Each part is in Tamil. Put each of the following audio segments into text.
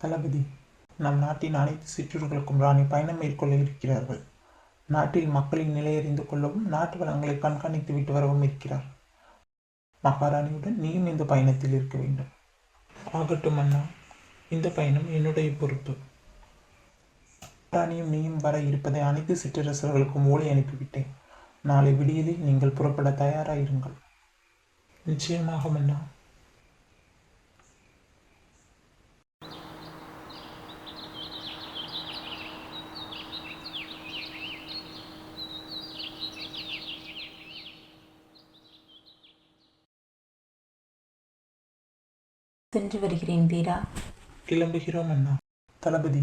தளபதி, நம் நாட்டின் அனைத்து சிற்றூர்களுக்கும் ராணி பயணம் மேற்கொள்ள இருக்கிறார்கள். நாட்டில் மக்களின் நிலை அறிந்து கொள்ளவும் நாட்டு வளங்களை கண்காணித்து விட்டு வரவும் இருக்கிறார். மகாராணியுடன் நீயும் இந்த பயணத்தில் இருக்க வேண்டும். ஆகட்டும் அண்ணா, இந்த பயணம் என்னுடைய பொறுப்பு. ராணியும் நீயும் வர இருப்பதை அனைத்து சிற்றரசர்களுக்கும் ஓலை அனுப்பிவிட்டேன். நாளை விடியலில் நீங்கள் புறப்பட தயாராயிருங்கள். நிச்சயமாக மன்னா. சென்று வருகிறேன் வீரா. கிளம்புகிறோம் அண்ணா. தளபதி,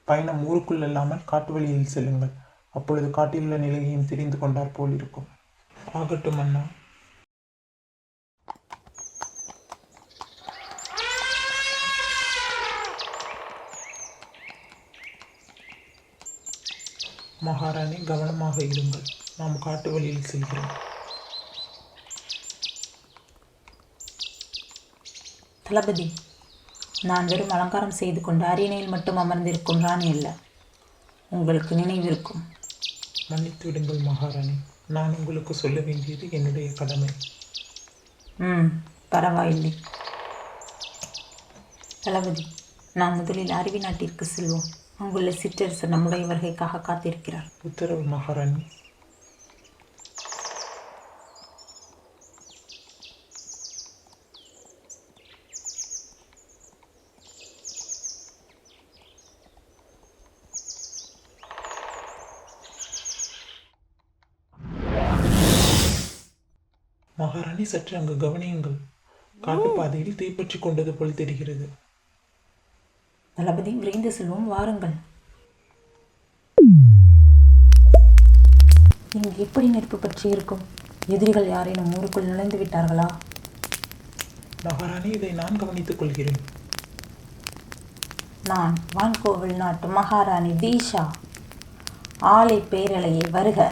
பயணம் ஊருக்குள் இல்லாமல் காட்டு வழியில் செல்லுங்கள். அப்பொழுது காட்டிலுள்ள நிலையையும் தெரிந்து கொண்டார் போல் இருக்கும். ஆகட்டும் அண்ணா. மகாராணி, கவனமாக இருங்கள். நாம் காட்டு வழியில் செல்கிறோம். தளபதி, நான் வெறும் அலங்காரம் செய்து கொண்டு அரியணையில் மட்டும் அமர்ந்திருக்கும் ராணி அல்ல. உங்களுக்கு நினைவிருக்கும். மன்னித்து விடுங்கள் மகாராணி. நான் உங்களுக்கு சொல்ல வேண்டியது என்னுடைய கடமை. பரவாயில்லை தளபதி. நாம் முதலில் அருவி நாட்டிற்கு செல்வோம். அங்குள்ள சிற்றரசர் நம்முடைய வருகைக்காக காத்திருக்கிறார். உத்தரவு மகாராணி. மகாராணி, சற்று அங்கு கவனியுங்கள். காட்டுப்பாதையில் தீப்பற்றி கொண்டது போல் தெரிகிறது. தளபதி, விரைந்து செல்வோம், வாருங்கள். இங்கு எப்படி நெருப்பு பற்றி இருக்கும்? எதிரிகள் யாரேனும் ஊருக்குள் நுழைந்து விட்டார்களா? மகாராணி, இதை நான் கவனித்துக் கொள்கிறேன். நான் வான்கோவில் நாட்டு மகாராணி தீஷா. ஆலை பேரலையை வருக.